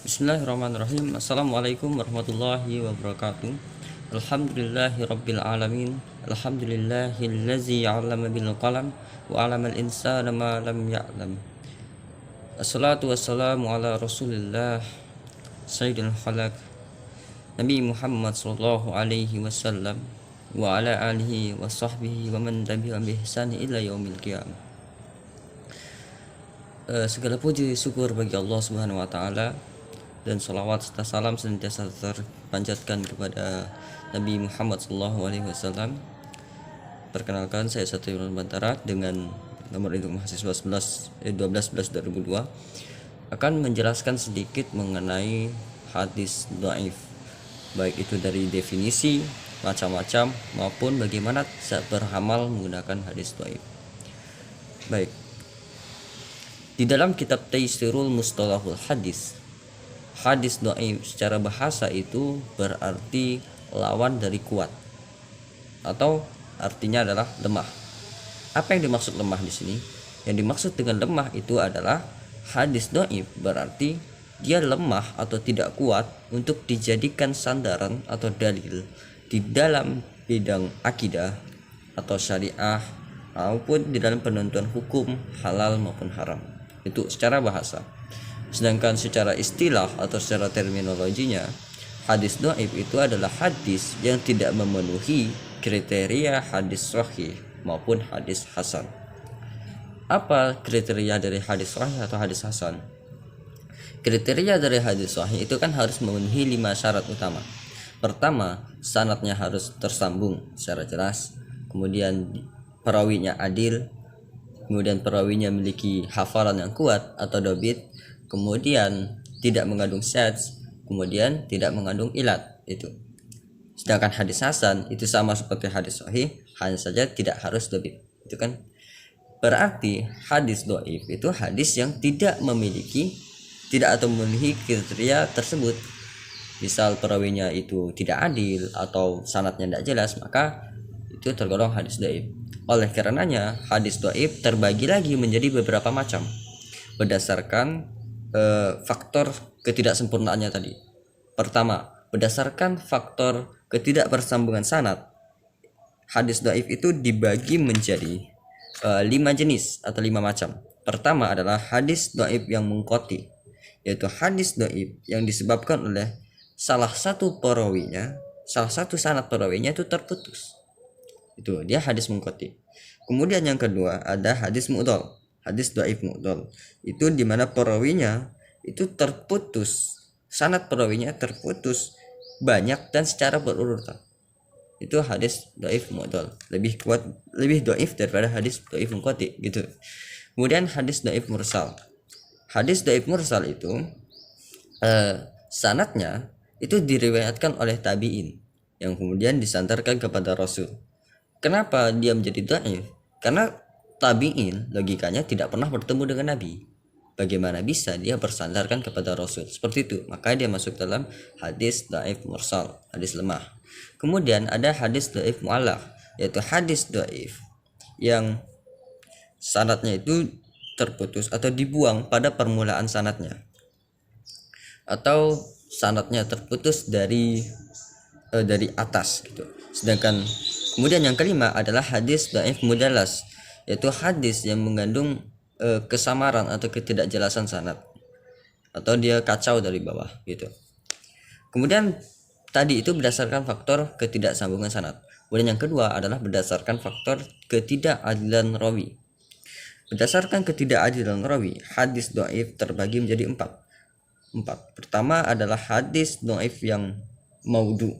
Bismillahirrahmanirrahim. Assalamualaikum warahmatullahi wabarakatuh. Alhamdulillahi rabbil alamin. Alhamdulillahillazi 'allama bil qalam wa 'allamal insana ma lam ya'lam. Assalatu wassalamu ala Rasulillah sayyidil khalaq Nabi Muhammad sallallahu alaihi wasallam wa ala alihi wa sahbihi wa man tabi'ahum bi ihsan ila yaumil qiyamah. Segala puji syukur bagi Allah Subhanahu wa taala, dan salawat serta salam senantiasa terpanjatkan kepada Nabi Muhammad SAW. Perkenalkan, saya Satrio Bantara dengan nomor induk mahasiswa 12/11/2002 akan menjelaskan sedikit mengenai hadis dhaif, baik itu dari definisi macam-macam maupun bagaimana beramal menggunakan hadis dhaif. Baik, di dalam kitab Taisirul Mustalahul Hadis, hadis dhaif secara bahasa itu berarti lawan dari kuat, atau artinya adalah lemah. Apa yang dimaksud lemah di sini? Yang dimaksud dengan lemah itu adalah hadis dhaif berarti dia lemah atau tidak kuat untuk dijadikan sandaran atau dalil di dalam bidang akidah atau syariah maupun di dalam penentuan hukum halal maupun haram. Itu secara bahasa. Sedangkan secara istilah atau secara terminologinya, hadis dhaif itu adalah hadis yang tidak memenuhi kriteria hadis sahih maupun hadis hasan. Apa kriteria dari hadis sahih atau hadis hasan? Kriteria dari hadis sahih itu kan harus memenuhi 5 syarat utama. Pertama, sanadnya harus tersambung secara jelas. Kemudian perawinya adil. Kemudian perawinya memiliki hafalan yang kuat atau dobit. Kemudian tidak mengandung syadz. Kemudian tidak mengandung ilat. Itu. Sedangkan hadis hasan itu sama seperti hadis sahih, hanya saja tidak harus dobit. Itu kan berarti hadis dhaif itu hadis yang tidak atau memenuhi kriteria tersebut. Misal perawinya itu tidak adil atau sanadnya tidak jelas, maka itu tergolong hadis dhaif. Oleh karenanya hadis dhaif terbagi lagi menjadi beberapa macam berdasarkan faktor ketidaksempurnaannya tadi. Pertama, berdasarkan faktor ketidakbersambungan sanad, hadis dhaif itu dibagi menjadi 5 jenis atau 5 macam. Pertama adalah hadis dhaif yang munqati, yaitu hadis dhaif yang disebabkan oleh salah satu sanad perawinya itu terputus. Itu dia hadis munqati. Kemudian yang kedua ada hadis mu'dhal. Hadis dhaif mu'dhal itu di mana perawinya itu terputus, sanad perawinya terputus banyak dan secara berurutan. Itu hadis dhaif mu'dhal, lebih kuat, lebih dhaif daripada hadis dhaif munqati gitu. Kemudian hadis dhaif mursal. Hadis dhaif mursal itu sanadnya itu diriwayatkan oleh tabi'in yang kemudian disandarkan kepada Rasul. Kenapa dia menjadi dhaif? Karena tabi'in logikanya tidak pernah bertemu dengan Nabi. Bagaimana bisa dia bersandarkan kepada Rasul? Seperti itu. Maka dia masuk dalam hadis dhaif mursal, hadis lemah. Kemudian ada hadis dhaif mu'allaq, yaitu hadis dhaif yang sanadnya itu terputus atau dibuang pada permulaan sanadnya, atau sanadnya terputus dari atas gitu. Sedangkan kemudian yang kelima adalah hadis dhaif mudallas, yaitu hadis yang mengandung kesamaran atau ketidakjelasan sanad, atau dia kacau dari bawah gitu. Kemudian tadi itu berdasarkan faktor ketidaksambungan sanad. Kemudian yang kedua adalah berdasarkan faktor ketidakadilan rawi. Berdasarkan ketidakadilan rawi, hadis dhaif terbagi menjadi 4. Pertama adalah hadis dhaif yang maudhu.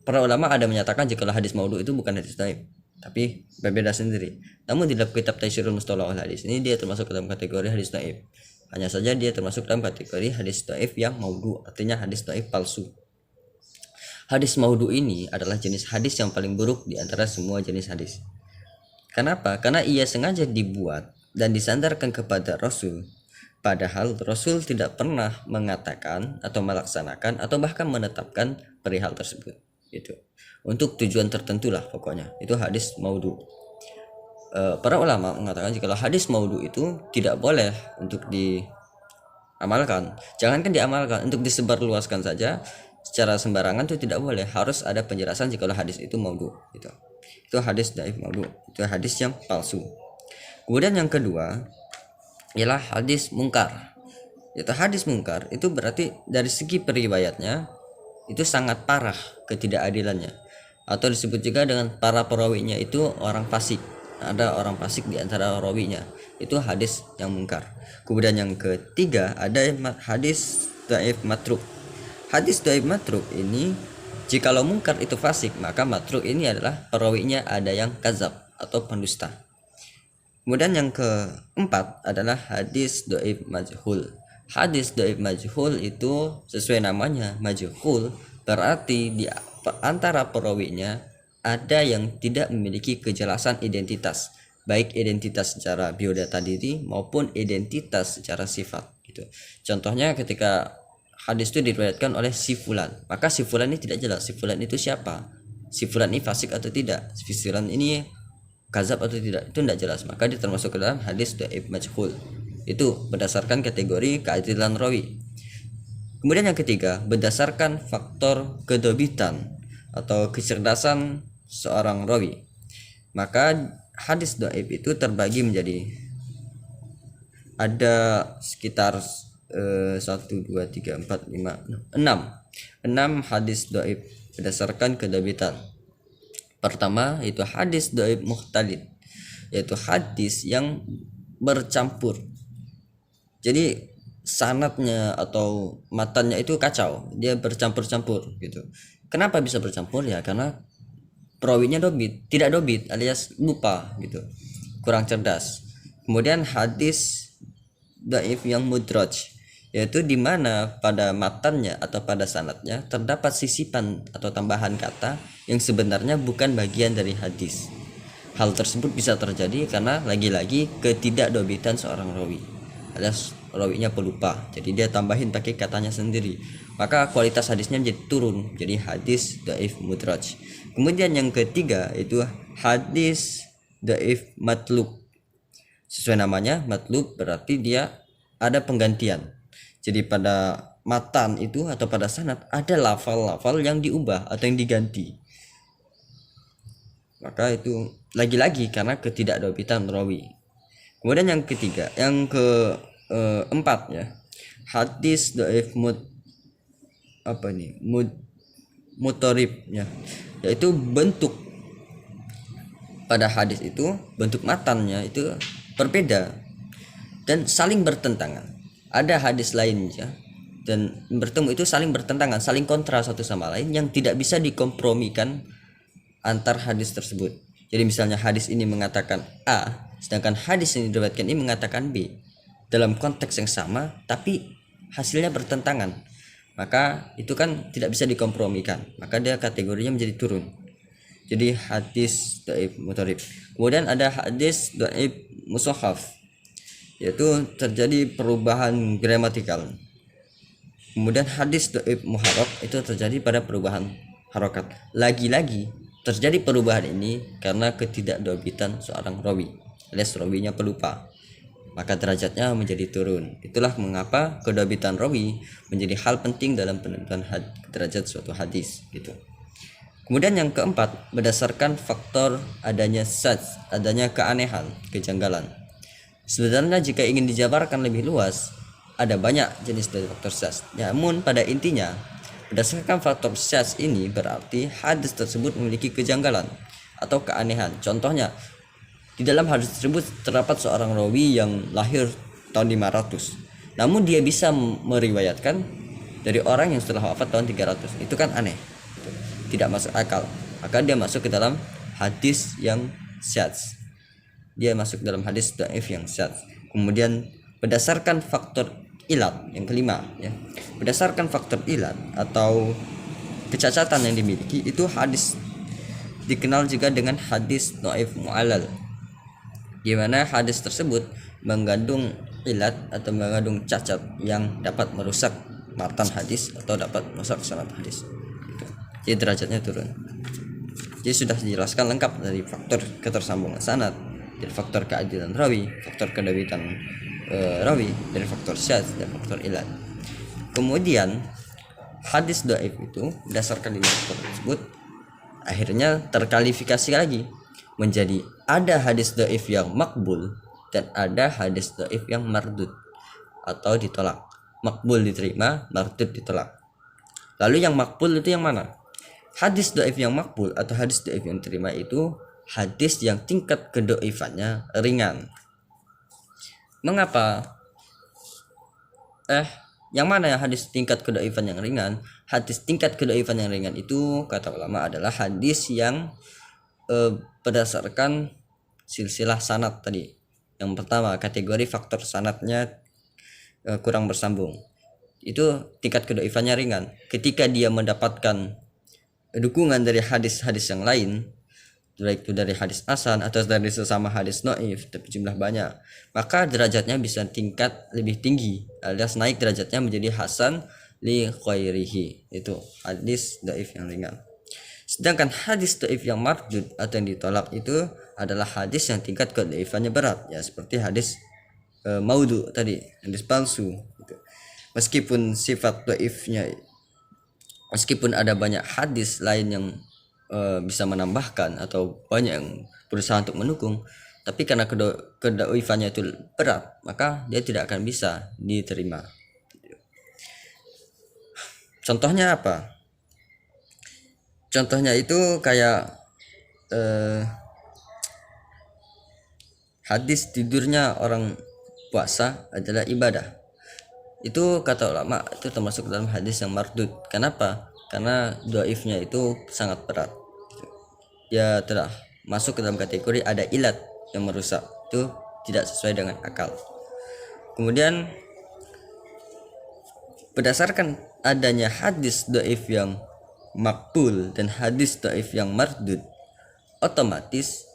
Para ulama ada menyatakan jika hadis maudhu itu bukan hadis dhaif, tapi berbeda sendiri. Namun di dalam kitab Taisirul Mustalahul Hadis ini dia termasuk dalam kategori hadis dhaif. Hanya saja dia termasuk dalam kategori hadis dhaif yang maudhu, artinya hadis dhaif palsu. Hadis maudhu ini adalah jenis hadis yang paling buruk di antara semua jenis hadis. Kenapa? Karena ia sengaja dibuat dan disandarkan kepada Rasul, padahal Rasul tidak pernah mengatakan atau melaksanakan atau bahkan menetapkan perihal tersebut. Itu untuk tujuan tertentu lah pokoknya. Itu hadis maudhu. Para ulama mengatakan jika hadis maudhu itu tidak boleh untuk amalkan. Jangankan diamalkan, untuk disebarluaskan saja secara sembarangan itu tidak boleh. Harus ada penjelasan jika hadis itu maudhu gitu. Itu hadis dhaif maudhu, itu hadis yang palsu. Kemudian yang kedua ialah hadis mungkar. Itu hadis mungkar itu berarti dari segi periwayatnya itu sangat parah ketidakadilannya, atau disebut juga dengan para perawinya itu orang fasik. Ada orang fasik di antara rawinya, itu hadis yang mungkar. Kemudian yang ketiga ada hadis dhaif matruk. Hadis dhaif matruk ini jikalau mungkar itu fasik, maka matruk ini adalah perawinya ada yang kadzab atau pendusta. Kemudian yang keempat adalah hadis dhaif majhul. Hadis dhaif majhul itu sesuai namanya majhul, berarti di antara perawinya ada yang tidak memiliki kejelasan identitas, baik identitas secara biodata diri maupun identitas secara sifat gitu. Contohnya ketika hadis itu diriwayatkan oleh si fulan, maka si fulan ini tidak jelas si fulan itu siapa, si fulan ini fasik atau tidak, si fulan ini kadzab atau tidak, itu tidak jelas, maka dia termasuk ke dalam hadis dhaif majhul. Itu berdasarkan kategori keadilan rawi. Kemudian yang ketiga, berdasarkan faktor kedobitan atau kecerdasan seorang rawi. Maka hadis dhaif itu terbagi menjadi ada sekitar 1, 2, 3, 4, 5, 6 hadis dhaif berdasarkan kedobitan. Pertama itu hadis dhaif mukhtalid, yaitu hadis yang bercampur. Jadi sanadnya atau matanya itu kacau, dia bercampur-campur gitu. Kenapa bisa bercampur? Ya karena perawinya tidak dobit alias lupa gitu, kurang cerdas. Kemudian hadis dhaif yang mudraj, yaitu di mana pada matannya atau pada sanadnya terdapat sisipan atau tambahan kata yang sebenarnya bukan bagian dari hadis. Hal tersebut bisa terjadi karena lagi-lagi ketidakdobitan seorang rawi, alias rawinya pelupa, jadi dia tambahin pakai katanya sendiri, maka kualitas hadisnya menjadi turun, jadi hadis dhaif mudraj. Kemudian yang ketiga itu hadis dhaif matlub. Sesuai namanya, matlub berarti dia ada penggantian. Jadi pada matan itu atau pada sanad ada lafal-lafal yang diubah atau yang diganti. Maka itu lagi-lagi karena ketidakdobitan rawi. Kemudian yang ketiga, yang keempat ya, hadis dhaif mutorib ya, yaitu bentuk pada hadis itu, bentuk matannya itu berbeda dan saling bertentangan. Ada hadis lainnya dan bertemu itu saling bertentangan, saling kontra satu sama lain yang tidak bisa dikompromikan antar hadis tersebut. Jadi misalnya hadis ini mengatakan A, sedangkan hadis yang diriwayatkan ini mengatakan B dalam konteks yang sama, tapi hasilnya bertentangan. Maka itu kan tidak bisa dikompromikan, maka dia kategorinya menjadi turun. Jadi hadis dhaif mutarib. Kemudian ada hadis dhaif musahhaf, yaitu terjadi perubahan gramatikal. Kemudian hadis dhaif muharrak itu terjadi pada perubahan harokat. Lagi-lagi terjadi perubahan ini karena ketidakdobitan seorang rawi, alias rawinya pelupa, maka derajatnya menjadi turun. Itulah mengapa kedobitan rawi menjadi hal penting dalam penentuan derajat suatu hadis gitu. Kemudian yang keempat, berdasarkan faktor adanya syadz, adanya keanehan, kejanggalan. Sebenarnya jika ingin dijabarkan lebih luas, ada banyak jenis dari faktor syadz. Namun pada intinya, berdasarkan faktor syadz ini berarti hadis tersebut memiliki kejanggalan atau keanehan. Contohnya, di dalam hadis tersebut terdapat seorang rawi yang lahir tahun 500, namun dia bisa meriwayatkan dari orang yang setelah wafat tahun 300. Itu kan aneh, tidak masuk akal. Maka dia masuk ke dalam hadis yang syadz. Dia masuk dalam hadis dhaif yang syadz. Kemudian berdasarkan faktor ilat yang kelima ya. Berdasarkan faktor ilat atau kecacatan yang dimiliki, itu hadis dikenal juga dengan hadis dhaif mu'allal, di mana hadis tersebut mengandung ilat atau mengandung cacat yang dapat merusak matan hadis atau dapat merusak sanad hadis. Jadi derajatnya turun. Jadi sudah dijelaskan lengkap dari faktor ketersambungan sanad, dari faktor keadilan rawi, faktor kedobitan rawi, dari faktor syadz dan faktor ilat. Kemudian hadis dhaif itu berdasarkan 5 faktor tersebut akhirnya terkalifikasi lagi menjadi ada hadis dhaif yang makbul dan ada hadis dhaif yang mardud atau ditolak. Makbul diterima, mardud ditolak. Lalu yang makbul itu yang mana? Hadis dhaif yang makbul atau hadis dhaif yang diterima itu hadis yang tingkat kedhaifannya ringan. Mengapa? Yang mana ya hadis tingkat kedhaifan yang ringan? Hadis tingkat kedhaifan yang ringan itu kata ulama adalah hadis yang berdasarkan silsilah sanad tadi. Yang pertama, kategori faktor sanadnya kurang bersambung. Itu tingkat kedhaifannya ringan. Ketika dia mendapatkan dukungan dari hadis-hadis yang lain, baik itu dari hadis hasan atau dari sesama hadis dhaif tapi jumlah banyak, maka derajatnya bisa tingkat lebih tinggi, alias naik derajatnya menjadi hasan li ghairihi. Itu hadis dhaif yang ringan. Sedangkan hadis dhaif yang mardud atau yang ditolak itu adalah hadis yang tingkat kedhaifannya berat, ya seperti hadis maudhu tadi, hadis palsu gitu. Meskipun sifat dhaifnya, meskipun ada banyak hadis lain yang bisa menambahkan atau banyak yang berusaha untuk mendukung, tapi karena kedhaifannya itu berat, maka dia tidak akan bisa diterima. Contohnya apa? Contohnya itu kayak hadis tidurnya orang puasa adalah ibadah. Itu kata ulama itu termasuk dalam hadis yang mardud. Kenapa? Karena dhaifnya itu sangat berat. Dia telah masuk ke dalam kategori ada ilat yang merusak, itu tidak sesuai dengan akal. Kemudian berdasarkan adanya hadis dhaif yang makbul dan hadis dhaif yang mardud, otomatis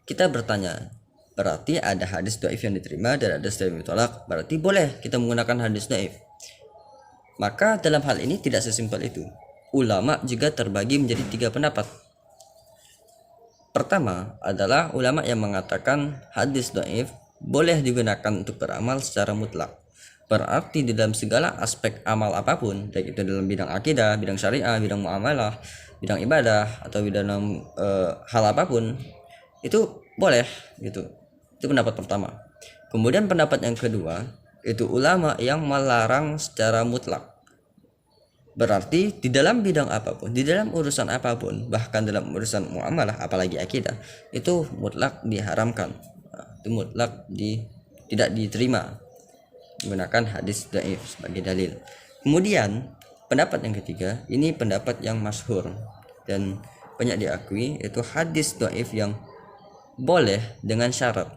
kita bertanya, berarti ada hadis dhaif yang diterima dan ada hadis dhaif yang ditolak, berarti boleh kita menggunakan hadis dhaif. Maka dalam hal ini tidak sesimpel itu. Ulama juga terbagi menjadi 3 pendapat. Pertama adalah ulama yang mengatakan hadis dhaif boleh digunakan untuk beramal secara mutlak. Berarti di dalam segala aspek amal apapun, baik itu dalam bidang akidah, bidang syariah, bidang muamalah, bidang ibadah, atau dalam hal apapun, itu boleh gitu. Itu pendapat pertama. Kemudian pendapat yang kedua, itu ulama yang melarang secara mutlak. Berarti di dalam bidang apapun, di dalam urusan apapun, bahkan dalam urusan muamalah apalagi akidah, itu mutlak diharamkan. Itu mutlak tidak diterima menggunakan hadis dhaif sebagai dalil. Kemudian pendapat yang ketiga, ini pendapat yang masyhur dan banyak diakui, yaitu hadis dhaif yang boleh dengan syarat,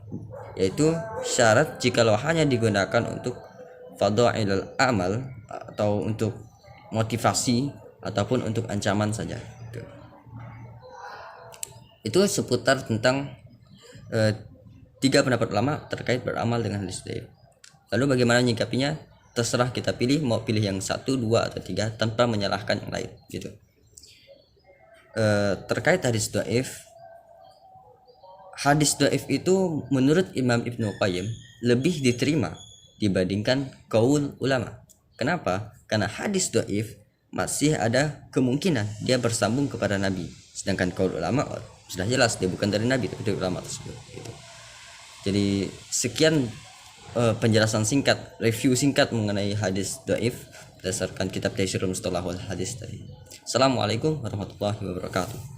yaitu syarat jikalau hanya digunakan untuk fadhailul amal atau untuk motivasi ataupun untuk ancaman saja. Itu seputar tentang 3 pendapat ulama terkait beramal dengan hadis dhaif. Lalu bagaimana menyikapinya? Terserah kita pilih, mau pilih yang 1, 2 atau 3 tanpa menyalahkan yang lain gitu. Terkait hadis dhaif itu menurut Imam Ibnu Qayyim lebih diterima dibandingkan qaul ulama. Kenapa? Karena hadis dhaif masih ada kemungkinan dia bersambung kepada Nabi, sedangkan qaul ulama sudah jelas dia bukan dari Nabi tapi dari ulama tersebut gitu. Jadi sekian penjelasan singkat, review singkat mengenai hadis dhaif berdasarkan kitab Taisirul Mustalahul Hadis tadi. Assalamualaikum warahmatullahi wabarakatuh.